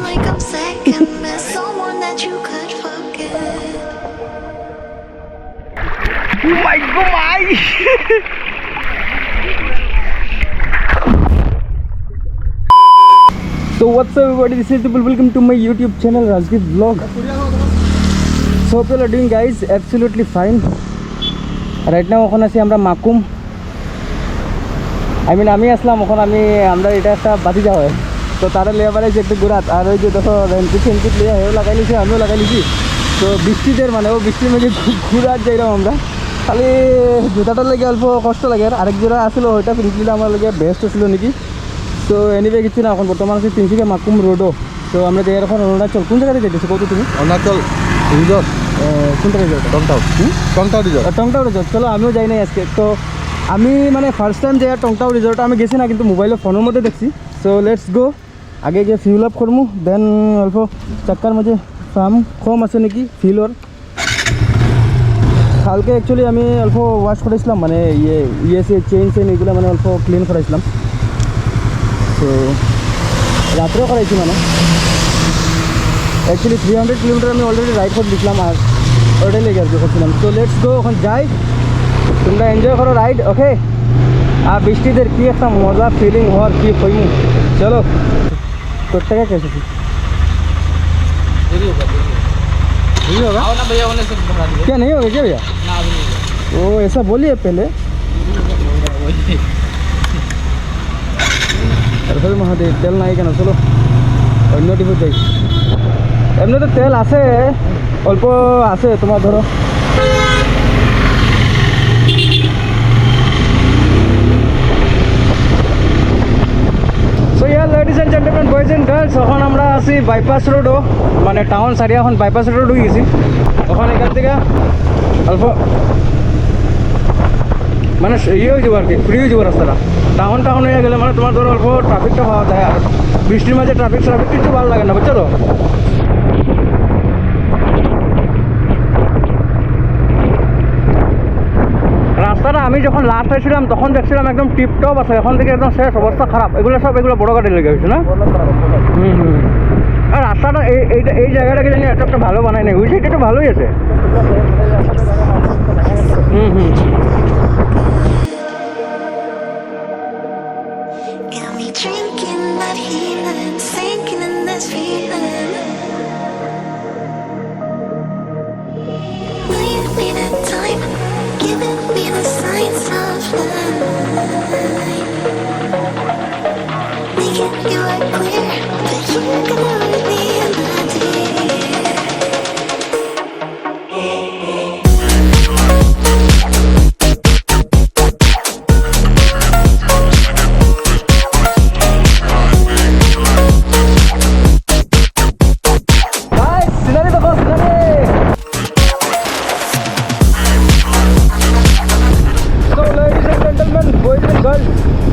like I'm second best, someone that you could forget. My God! So what's up everybody, this is Dipul. Welcome to my YouTube channel Rajdeep Vlog. So hope you are doing guys absolutely fine. Right now এখন আছি আমরা মাকুম, আমি আসলাম এখন আমরা এটা একটা বাতি যাওয়া হয় তো তারা লেবার আছে একটু ঘুরাত আর ওই যে দেখো রেনকুট সেনকুট লিয়ে হেও লাগাই লিছি আমিও লাগাই লিছি তো বৃষ্টিদের মানে ও বৃষ্টির মধ্যে ঘুরাত যাইলাম আমরা খালি জুতাটার লাগে অল্প কষ্ট লাগে আর আরেক জোড়া আসলো ওইটা পিনছিলাম আমার লাগে বেস্ট ছিল নাকি তো এনিওয়ে কিছু না এখন বর্তমান আছে তিনশিকা মাকুম রোডও তো আমরা যাই এখন অরুণাচল কোন জায়গাতে যেতেছি কত তুমি অরুণাচল রিজর্ট কোনটা রিজর্ট টংটাও রিজর্ট টংটাও রিজর্ট চলো আমিও যাই নাই আজকে তো আমি মানে ফার্স্ট টাইম যাই টংটাও রিজর্ট আমি গেছি না কিন্তু মোবাইলে ফোনের মধ্যে দেখছি সো লেটস গো আগে গিয়ে ফিউল আপ করবো দেন অল্প চাক্কার মাঝে ফার্ম কম আছে নাকি ফিউলর কালকে অ্যাকচুয়ালি আমি অল্প ওয়াশ করেছিলাম মানে ইয়েসে চেন এগুলো মানে অল্প ক্লিন করেছিলাম তো রাত্রেও করাইছি মানে অ্যাকচুয়ালি 300 কিলোমিটার আমি অলরেডি রাইড করে দিয়েছিলাম আর ওটাই লেগে আর কি করছিলাম তো লেটস গো এখন যাই তোমরা এনজয় করো রাইড ওকে আর বৃষ্টিদের কি একটা মজা ফিলিং হওয়ার কি কইমু চলো তোর টাকা कैसे थी नहीं होगा ना भैया होने से बता दीजिए क्या नहीं होगा क्या भैया ना अभी नहीं वो ऐसा बोलिए पहले अरे महादेव तेल নাই কেন চলো অন্য টিপে যাই এমনি তো তেল আছে অল্প আছে তোমার ধরো সো ইয়ার ladies and gentleman boys and girls এখন আমরা আছি বাইপাস রোডও মানে টাউন সাইডে এখন বাইপাস রোড হয়ে গেছি তখন এখান থেকে অল্প মানে ইয়ে হয়ে যাবো আর কি ফ্রি হয়ে যাবো রাস্তাটা টাউন হয়ে গেলে মানে তোমার ধরো অল্প ট্রাফিকটা পাওয়া যায় আর বৃষ্টির মাঝে ট্রাফিক কিছু ভালো লাগে না বুঝছো তো রাস্তাটা আমি যখন লাস্ট আসছিলাম তখন দেখছিলাম একদম টিপটপ আছে এখন থেকে একদম শেষ অবস্থা খারাপ এগুলো বড় গাড়ি লেগে গেছে না আর রাস্তাটা এই জায়গাটাকে জানি একটা ভালো বানায় নাই ওই সাইডটা একটু ভালোই আছে Got me drinking that healing, sinking in this feeling. Leave me the time, giving me the signs of life. Making you look clear, but you're gonna leave me in the day.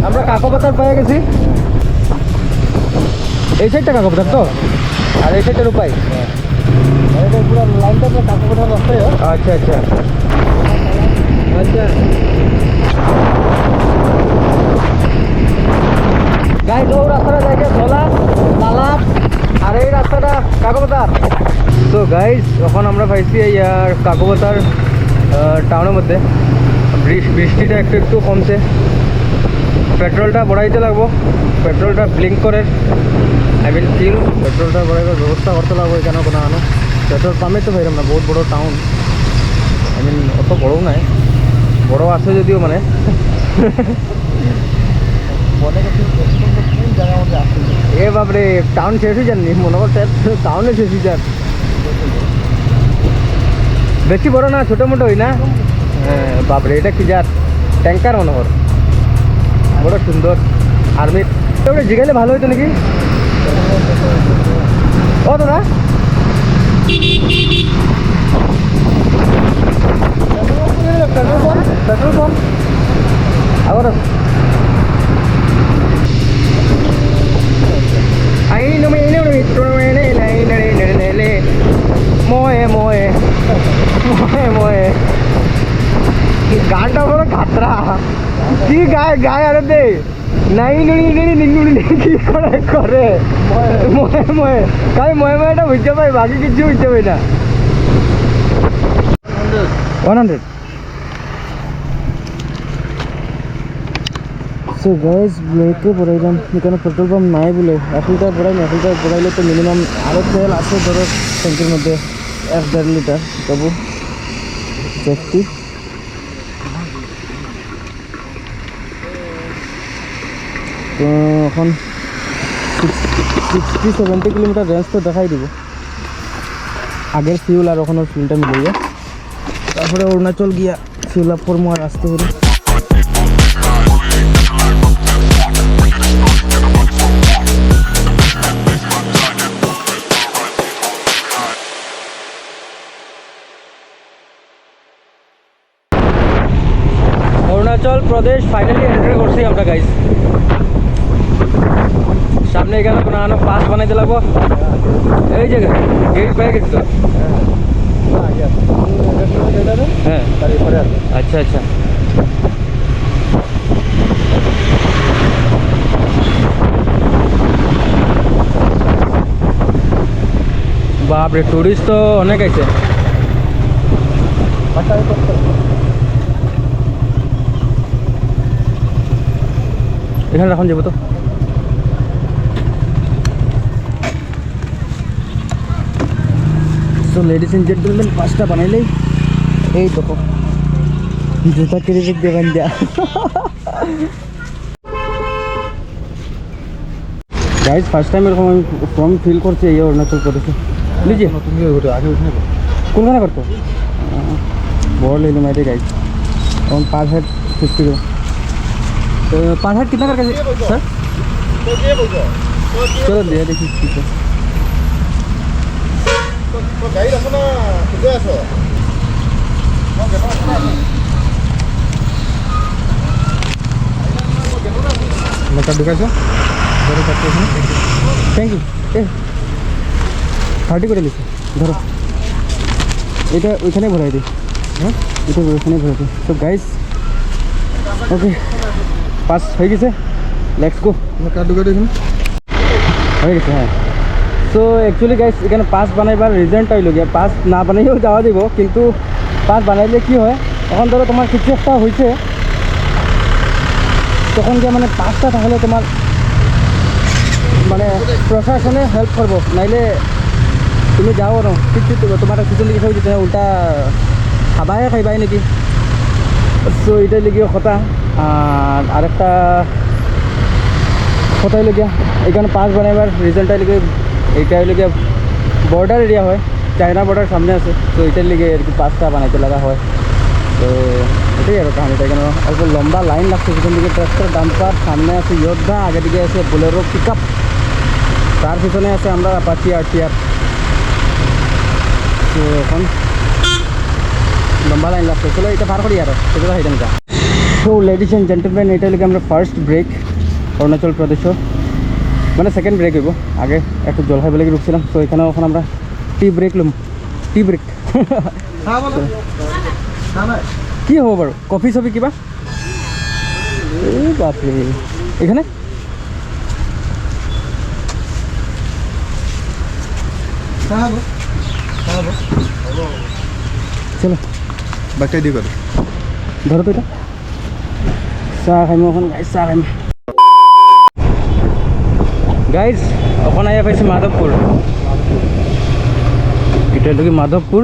আমরা কাকোপাতার পেয়ে গেছি এই সাইডটা কাকোপাতার তো আর এই সাইডটার উপায় পুরো লাইনটা তো কাকোপাতার রাস্তায় আচ্ছা আচ্ছা আচ্ছা গাইজ ও রাস্তাটা দেখে ধোলা নালা আর এই রাস্তাটা কাকোপাতার তো গাইজ এখন আমরা পাইছি এই কাকোপাতার টাউনের মধ্যে বৃষ্টিটা একটু কমছে পেট্রোলটা বড়াইতে লাগবো পেট্রোলটা ব্লিঙ্ক করে আই মিন ফিল পেট্রোলটা বড়াইবার ব্যবস্থা করতে লাগবো এখানে কোনো আনো পেট্রোল পাম্পে তো পাইলাম না বহুত বড় টাউন আই মিন অত বড়ও নাই বড় আছে যদিও মানে এ বাপরে টাউন শেষ হয়ে যাননি মনে করতে টাউনে শেষ হয়ে যান বেশি বড় না ছোটো মোটো হই না হ্যাঁ বাপরে এটা কি যার ট্যাঙ্কার মনে কর বড় সুন্দর আর্মির ওটা জিগাইলে ভালো হইতো নাকি ও দাদা পেট্রোল পাম্প আবার গানটা বড় খাতরা কি গায় আরে দে নাই নুনি নুনি নিনুনি কি করে ময়ে ময়ে খালি ময়ে ময়েটা বুঝতে পাই বাকি কিছু বুঝতে পাই না 100 সো গাইস ব্রেকে পড়াইলাম এখানে পেট্রোল পাম্প নাই বলে 1 লিটার পড়াই 1 লিটার পড়াইলে তো মিনিমাম আরও তেল আছে ধরো ট্যাঙ্কির মধ্যে 1.5 লিটার তবু সেফটি তো এখন 60-70 কিলোমিটার রেঞ্জ তো দেখাই দিব আগের ফিউল আর ওখানে ফিউলটা মিলিয়ে তারপরে অরুণাচল গিয়া ফিউল আপ করবো আর আসতে হবে অরুণাচল প্রদেশ ফাইনালি এন্টার করছি আমরা গাইস সামনে এখানে কোনো পাস বানাইতে লাগবো এই জায়গায় গেট পেয়ে গেছি তো হ্যাঁ আচ্ছা আচ্ছা বাপরে টুরিস্ট তো অনেক আছে এখানে রাখুন যাবো তো তো লেডিস এন্ড জেন্টলম্যান পাঁচটা বানাইলেই এই দেখো জুতা কিনে দেবেন যা গাইজ ফার্স্ট টাইম এরকম আমি ফর্ম ফিল করছি এই অরুণাচল প্রদেশে বুঝলি আগে উঠে কোনখানে করতো বড় ले लो मेरे गाइज और पर हेड 50 ग्राम तो पर हेड कितना करके सर चलो दे देखिए ठीक है গাড়ী আছো না ঠিকে আছো ঢুকাইছ থ্যাংক ইউ এ 30 করে লিখো ধরো এটা ওইখানে ভরাই দিই হ্যাঁ এটা ওইখানে ভরাই দিই তো গাইস ওকে পাস হয়ে গেছে লেটস গো কার ঢুকাই দিয়েছেন হয়ে গেছে হ্যাঁ সো অ্যাকচুয়ালি গাইস এখানে পাস বানাইবার রিজনটা হইল গিয়া পাস না বানাইও যাওয়া দিব কিন্তু পাস বানাইলে কি হয় এখন ধরো তোমার কিছু একটা হয়েছে তখন গিয়ে মানে পাসটা তাহলে তোমার মানে প্রশাসনে হেল্প করবো নাইলে তুমি যাও না কিছু তোমার কিছু লিখে থাকি যেটা উল্টা খাবাই খাইবাই নাকি সো এটাই লিখিও কথা আর আরেকটা কথা হইল গিয়া এখানে পাস বানাইবার রিজনটাই লিখে এইটা হইল গিয়া বর্ডার এরিয়া হয় চায়না বর্ডার সামনে আছে তো এটার লিগে আর কি পাসটা বানাইতে লাগা হয় তো এটাই আর কাহিনিটা এখানে অল্প লম্বা লাইন লাগছে সেখান দিকে ট্রাক্টর ডাম্পার সামনে আছে যোদ্ধা আগে দিকে আছে বোলেরো পিক আপ তার পিছনে আছে আমরা অ্যাপাচি আরটিআর তো এখন লম্বা লাইন লাগছে চলো এটা পার করি আর সেটা হাইটেন যা সো লেডিস অ্যান্ড জেন্টলম্যান এটা লিগে আমরা ফার্স্ট ব্রেক অরুণাচল প্রদেশও মানে সেকেন্ড ব্রেক হইব আগে একটু জল খাই বেলেগে রুখছিলাম তো এখানে এখন আমরা টি ব্রেক লম টি ব্রেক কি হব বাৰু কফি চফি কিবা এই বাপরে এখানে চলো বাকটাই দিয়ে করে ধরো তো এটা চাহ খাইম এখন গাইজ চাহ খাইম গাইজ এখন আইয়া পাইছি মাধবপুর এটা হলো কি মাধবপুর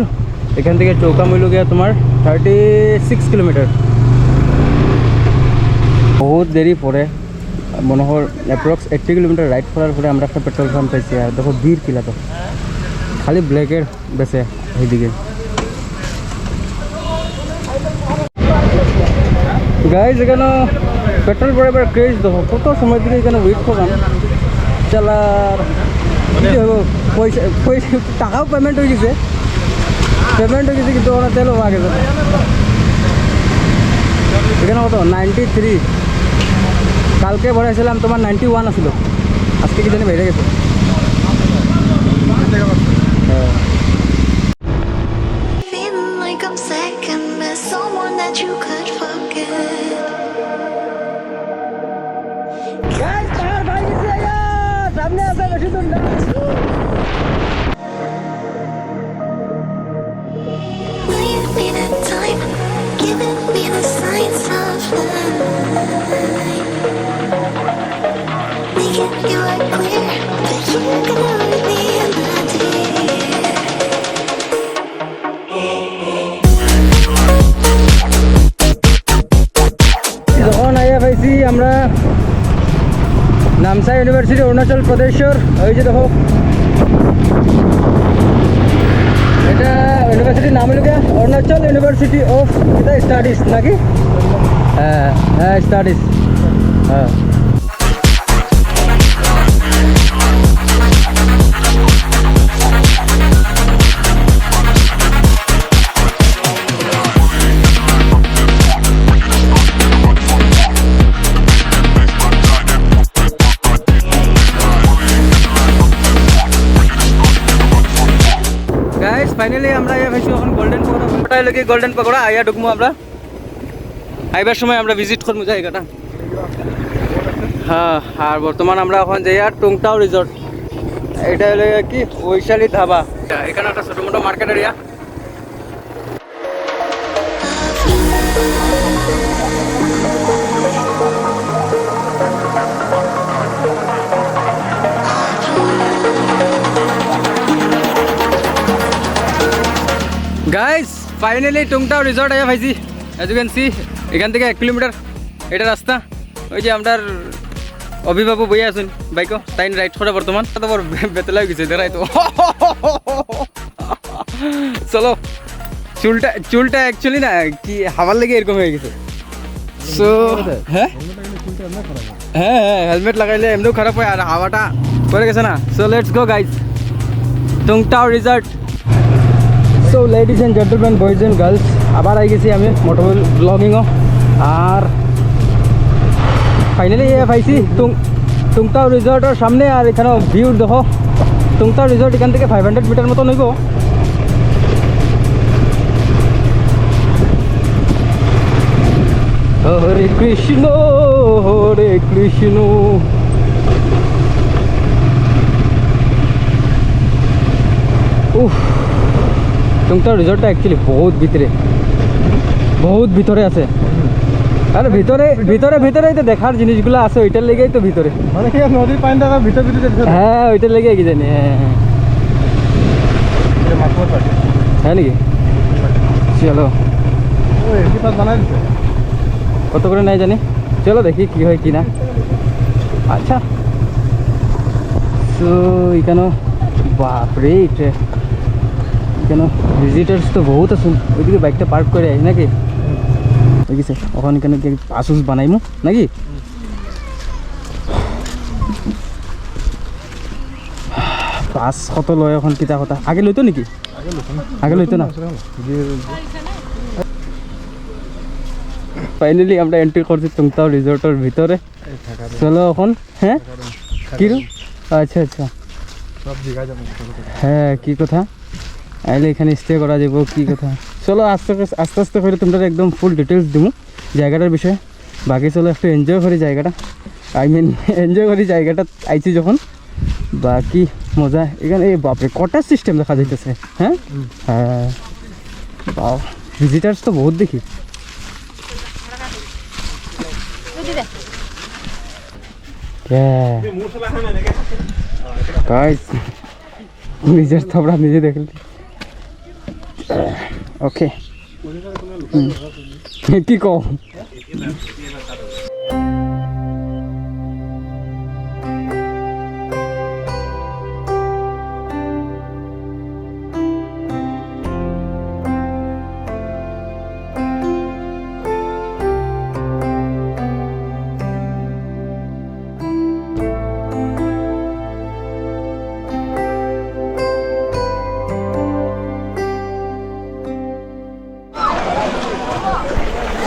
এখান থেকে চৌকা মইল গিয়া তোমার 36 কিলোমিটার বহুত দেরি পরে মনোহর অ্যাপ্রক্স 80 কিলোমিটার রাইড করার পরে আমরা একটা পেট্রোল পাম্প পাইছি আর দেখো বীর কিলা তো খালি ব্ল্যাকের বেছে এইদিকে গাইজ এখানে পেট্রোল ভরাইবার ক্রেজ দেখো কত সময় দিকে এখানে ওয়েট করলাম চালার পয়সা পয়সা টাকাও পেমেন্ট হয়ে গেছে কিন্তু ওরা তেলও আগে যাবে এখানে কত 93 কালকে ভরাইছিলাম তোমার 91 আসলো আজকে কি জানি বেড়ে গেছে Feeling like I'm second best, someone that you could forget. বেশি দূর না। Will you be the type giving me the signs of life? Making you look clear, but you can only be in my dear. যখন আইয়া পাইছি আমরা নামসা university Arunachal প্রদেশের ওই যে দেখো এটা ইউনিভার্সিটির নাম হলো কি অরুণাচল ইউনিভার্সিটি অফ স্টাডিজ নাকি হ্যাঁ হ্যাঁ স্টাডিজ হ্যাঁ গাইস ফাইনালি আমরা আইয়া পাইছি এখন গোল্ডেন পকোড়া ওটাই লাগে গোল্ডেন পকোড়া আইয়া ঢুকমু আমরা আইবার সময় আমরা ভিজিট করবো জায়গাটা হ্যাঁ আর বর্তমান আমরা এখন যাই আর টুংটাও রিসর্ট এটা হলো কি বৈশালী ধাবা এখানে একটা ছোটো মোটো market area guys finally Tungtao resort আয়া ভাইজি এজ ইউ ক্যান সি এখান থেকে 1 কিলোমিটার এটা রাস্তা ওই যে আমার অভিভাবক বইয়া আছেন বাইকও তাই রাইড করে বর্তমান তো বড় বেতলা হয়ে গেছে দেখাই তো চলো চুলটা অ্যাকচুয়ালি না কি হাওয়ার লেগে এরকম হয়ে গেছে সো হ্যাঁ হ্যাঁ হ্যাঁ হেলমেট লাগাইলে এমনিও খারাপ হয় আর হাওয়াটা পড়ে গেছে না so let's go guys Tungtao resort so ladies and gentleman boys and girls আবার আই গেছি আমি মোটরবল ব্লগিংও আর ফাইনালি পাইছি টুংটাও রিসর্টের সামনে আর এখানেও ভিউ দেখো টুংটাও রিসর্ট এখান থেকে 500 মিটার মতো নইব হরে কৃষ্ণ হরে কৃষ্ণ উফ টুংটাও রিসর্টটা অ্যাকচুয়ালি বহুত ভিতরে আছে আরে ভিতরেই তো দেখার জিনিসগুলো আছে ওইটার লেগেই তো ভিতরে মানে কি নদীর পানিটা ভিতরে হ্যাঁ ওইটার লেগে কি জানি হ্যাঁ হ্যাঁ নাকি চলো বানাই দিচ্ছে কত করে নেয় জানি চলো দেখি কি হয় কি না আচ্ছা তো এখানেও বাপরে এখানে ভিজিটার্স তো বহুত আছেন ওইদিকে বাইকটা পার্ক করে আই নাকি দেখিছে ওখানে এখানে পাস উস বানাইমু নাকি পাস কত লয় এখন কিতা কথা আগে লইতো নাকি আগে লইতো না ফাইনালি আমরা এন্ট্রি করছি টুংটাও রিসর্টের ভিতরে চলো এখন হ্যাঁ কিরু আচ্ছা আচ্ছা হ্যাঁ কি কথা আইলে এখানে স্টে করা যাব কি কথা চলো আস্তে আস্তে করে তোমরা একদম ফুল ডিটেলস দিব জায়গাটার বিষয়ে বাকি চলো একটু এনজয় করি জায়গাটা এনজয় করি জায়গাটা আইছি যখন বাকি মজা এখানে এই বাপরে কটার সিস্টেম দেখা যাইতেছে হ্যাঁ হ্যাঁ বাও ভিজিটার্স তো বহুত দেখি নিজের তো আমরা নিজে দেখলি ওকে কি কও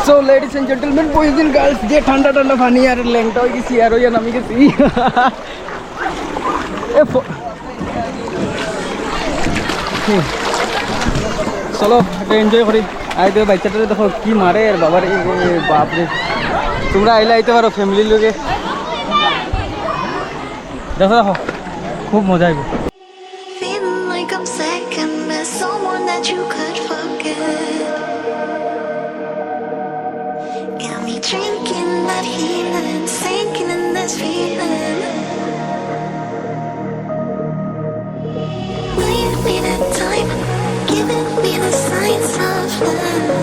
so ladies and gentleman boys and girls যে ঠান্ডা ঠান্ডা পানি আর ল্যাংটা হয়ে গেছি আর ওইয়া নামি গেছি চলো এটা এনজয় করি আই তো বাচ্চাটারে দেখো কি মারে আর বাবার বাপরে তোমরা আইলে আইতে পারো ফ্যামিলির লোকে দেখো দেখো খুব মজা আইব। Feeling like I'm second best, someone that you could forget. Got me drinking that healing, sinking in this feeling. Leave me the time, giving me the signs of life.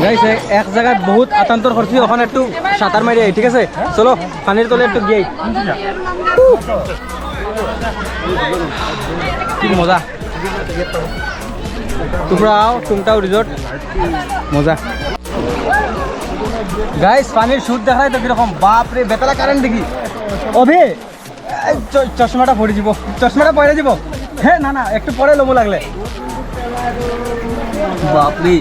Guys এক জায়গায় বহুত আতান্তর করছি, ওখানে একটু সাঁতার মারি আই, ঠিক আছে? চলো পানির তলে একটু গিয়ে কি মজা। তোমরা আও টুংটাও রিসোর্ট, মজা। গাইস পানির সুদ দেখাই তো কিরকম, বাপরে বেতলা কারেন্ট দেখি। অভি চশমাটা পরে যাব, চশমাটা পরে যাব। হ্যাঁ না না একটু পরে লবো লাগলে। বাপরে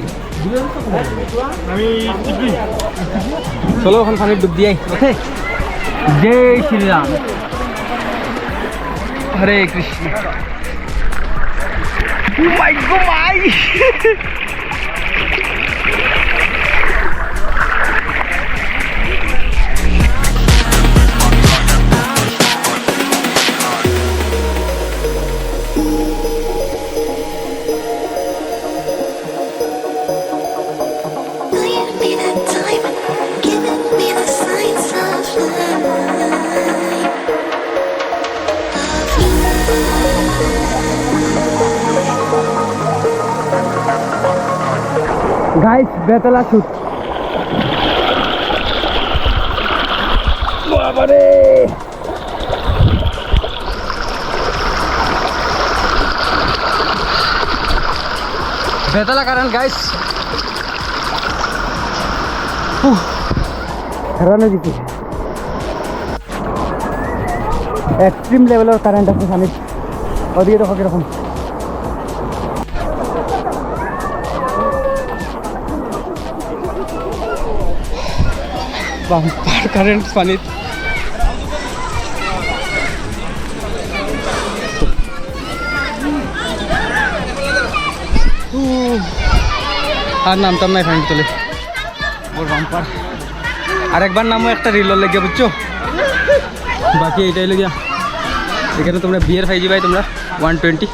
চলো এখন পানির ডুব দিয়ে ওকে। জয় শ্রীরাম, হরে কৃষ্ণ। মাই গো মাই Leave me the time, giving me the signs of life. Guys Betla shoot, বাবারে বেতলা কারেন্ট গাইস, হেরানো দিচ্ছি। এক্সট্রিম লেভেলের কারেন্ট আছে পানি, ওদিকে দেখো কিরকম। Bumper current পানিত। আর নামতাম নাই পানি তোলে, ওর বাম্পার। আর একবার নামও একটা রিল লেগে, বুঝছো? বাকি এইটাই লেগে। এখানে তোমরা বিয়ার খাইছি ভাই, তোমরা 120।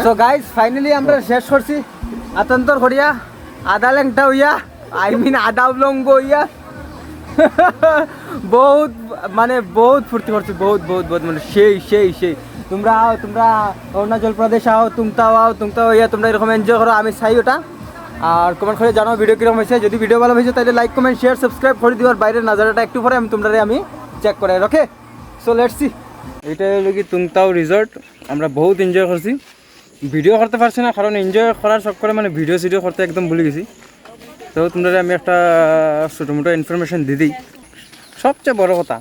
সো গাইস ফাইনালি আমরা শেষ করছি আতন্তর করিয়া, আধা ল্যাংটা হইয়া, আই মিন আধা উলঙ্গ হইয়া। বহুত মানে বহুত ফুর্তি করছি, বহুত বহুত বহুত মানে সেই সেই সেই। তোমরা আও, তোমরা অরুণাচল প্রদেশ আও, তুমতাও হইয়া তোমরা এরকম এনজয় করো, আমি চাই ওটা। আর কমেন্ট করে জানাও ভিডিও কীরকম হয়েছে। যদি ভিডিও ভালো হয়েছে তাহলে লাইক কমেন্ট শেয়ার সাবস্ক্রাইব করে দিও। আর বাইরের নাজারাটা একটু পরে আমি চেক করে ওকে। So let's see. এটা হলো কি তুংতাও রিসর্ট, আমরা বহুত এনজয় করছি। ভিডিও করতে পারছি না কারণ এনজয় করার চক্করে মানে ভিডিও করতে একদম ভুলে গেছি। তো তোমরা আমি একটা ছোটো মোটো ইনফরমেশন দিয়ে দিই। সবচেয়ে বড় কথা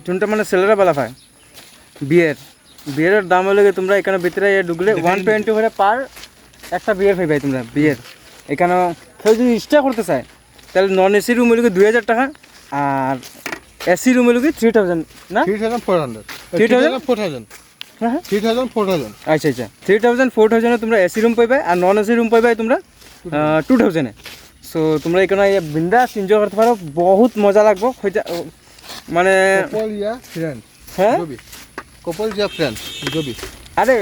যোনটা মানে ছেলেরা বেলা পায়, বিয়ারের দাম হলে তোমরা এখানে ভিতরে ঢুকলে 120 করে পার একটা বিয়ার পাই ভাই। তোমরা বিয়ার এখানে কেউ যদি স্টে করতে চায় তাহলে নন এসি রুম হলে 2000 টাকা, আর এসি রুম হলে 3000 না 3400 3000 হ্যাঁ 3000 আচ্ছা আচ্ছা 3000-4000 তোমরা এসি রুম পাইবে, আর নন এসি রুম পাইবে তোমরা 2000-এ। সো তোমরা এখানে বিন্দাস এনজয় করতে পারো, বহুত মজা লাগবো। মানে কপল ইয়া ফ্রেন্ড, হ্যাঁ কপল ইয়া ফ্রেন্ড জবি। আরে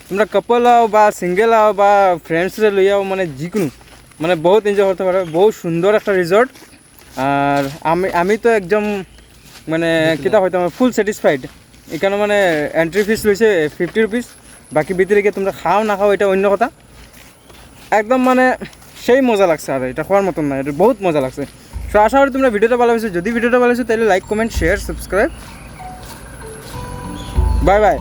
তোমরা কাপল আও বা সিঙ্গেল আও বা ফ্রেন্ডসরে লইয়াও, মানে যিকোনো মানে বহুত এনজয় করতে পারো। বহুত সুন্দর একটা রিসর্ট। আর আমি তো একদম মানে কিতা হয়তো ফুল স্যাটিসফাইড। এখানে মানে এন্ট্রি ফিস রয়েছে 50 রুপিস, বাকি ভিতরে গিয়ে তোমরা খাও না খাও এটা অন্য কথা। একদম মানে সেই মজা লাগছে, আর এটা খাওয়ার মতন না, এটা বহুত মজা লাগছে। সো আশা করি তোমরা ভিডিওটা ভালো হয়েছে। যদি ভিডিওটা ভালো হয়েছে তাহলে like comment share subscribe. Bye bye.